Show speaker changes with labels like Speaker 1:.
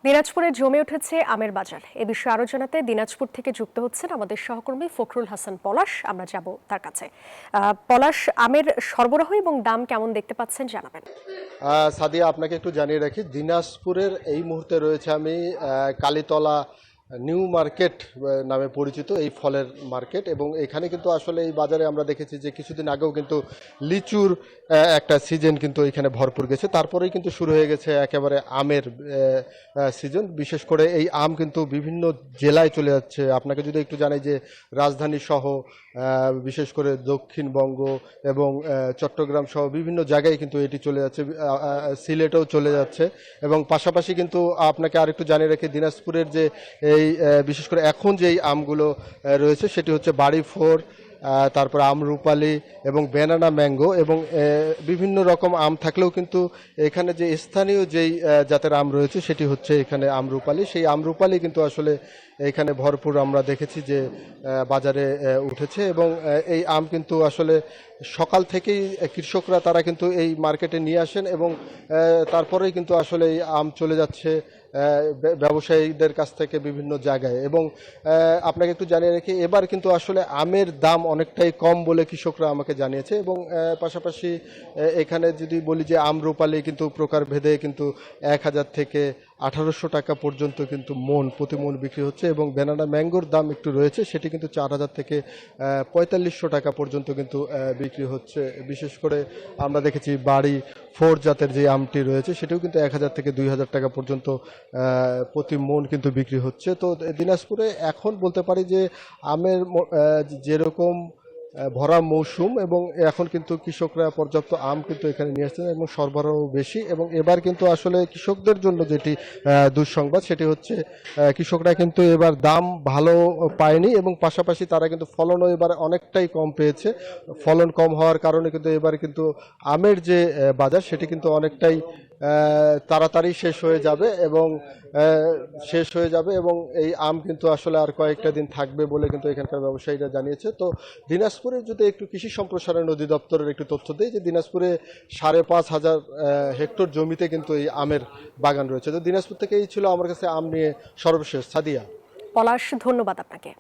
Speaker 1: দিনাজপুরে জমে উঠেছে আমের বাজার। এ বিষয়ে আরো জানাতে দিনাজপুর থেকে যুক্ত হচ্ছেন আমাদের সহকর্মী ফখরুল হাসান পলাশ। আমরা যাব তার কাছে। পলাশ, আমের সরবরাহ এবং দাম কেমন দেখতে পাচ্ছেন জানাবেন।
Speaker 2: সাদিয়া, আপনাকে একটু জানিয়ে রাখি, দিনাজপুরের এই মুহূর্তে রয়েছে আমি কালীতলা নিউ মার্কেট নামে পরিচিত এই ফলের মার্কেট। এবং এখানে কিন্তু আসলে এই বাজারে আমরা দেখেছি যে কিছুদিন আগেও কিন্তু লিচুর একটা সিজন কিন্তু এখানে ভরপুর গেছে, তারপরেই কিন্তু শুরু হয়ে গেছে একেবারে আমের সিজন। বিশেষ করে এই আম কিন্তু বিভিন্ন জেলায় চলে যাচ্ছে। আপনাকে যদি একটু জানাই যে রাজধানী সহ বিশেষ করে দক্ষিণবঙ্গ এবং চট্টগ্রাম সহ বিভিন্ন জায়গায় কিন্তু এটি চলে যাচ্ছে, সিলেটেও চলে যাচ্ছে। এবং পাশাপাশি কিন্তু আপনাকে আরেকটু জানিয়ে রাখি, দিনাজপুরের যে এই বিশেষ করে এখন যে এই আমগুলো রয়েছে সেটি হচ্ছে বাড়ি ফোর, তারপর আমরুপালি এবং ব্যানানা ম্যাঙ্গো এবং বিভিন্ন রকম আম থাকলেও কিন্তু এখানে যে স্থানীয় যেই জাতের আম রয়েছে সেটি হচ্ছে এখানে আমরুপালি। সেই আমরুপালি কিন্তু আসলে এখানে ভরপুর আমরা দেখেছি যে বাজারে উঠেছে। এবং এই আম কিন্তু আসলে সকাল থেকেই কৃষকরা তারা কিন্তু এই মার্কেটে নিয়ে আসেন এবং তারপরেই কিন্তু আসলে এই আম চলে যাচ্ছে ব্যবসায়ীদের কাছ থেকে বিভিন্ন জায়গায়। এবং আপনাকে একটু জানিয়ে রেখে, এবার কিন্তু আসলে আমের দাম অনেকটাই কম বলে কৃষকরা আমাকে জানিয়েছে। এবং পাশাপাশি এখানে যদি বলি যে আমরুপালি কিন্তু প্রকারভেদে কিন্তু 1000 থেকে 1800 টাকা পর্যন্ত কিন্তু প্রতি মন বিক্রি হচ্ছে। এবং ব্যানানা ম্যাঙ্গোর দাম একটু রয়েছে, সেটি কিন্তু 4000 থেকে 4500 টাকা পর্যন্ত কিন্তু বিক্রি হচ্ছে। বিশেষ করে আমরা দেখেছি বাড়ি ফোর জাতের যে আমটি রয়েছে সেটিও কিন্তু 1000 থেকে 2000 টাকা পর্যন্ত প্রতি মন কিন্তু বিক্রি হচ্ছে। তো দিনাজপুরে এখন বলতে পারি যে আমের যেরকম ভরা মৌসুম, এবং এখন কিন্তু কৃষকরা পর্যাপ্ত আম কিন্তু এখানে নিয়ে আসছেন এবং সরবরাহ বেশি। এবং এবার কিন্তু আসলে কৃষকদের জন্য যেটি দুঃসংবাদ সেটি হচ্ছে কৃষকরা কিন্তু এবার দাম ভালো পায়নি এবং পাশাপাশি তারা কিন্তু ফলনও এবার অনেকটাই কম পেয়েছে। ফলন কম হওয়ার কারণে কিন্তু এবার কিন্তু আমের যে বাজার সেটি কিন্তু অনেকটাই তাড়াতাড়ি শেষ হয়ে যাবে এবং এই আম কিন্তু আসলে আর কয়েকটা দিন থাকবে বলে কিন্তু এখানকার ব্যবসায়ীরা জানিয়েছে। তো দিনাজপুরে যদি একটু কৃষি সম্প্রসারণ অধিদপ্তরের একটু তথ্য দেয় যে দিনাজপুরে 5500 হেক্টর জমিতে কিন্তু এই আমের বাগান রয়েছে। তো দিনাজপুর থেকে এই ছিল আমার কাছে আম নিয়ে সর্বশেষ। সাদিয়া।
Speaker 1: পলাশ, ধন্যবাদ আপনাকে।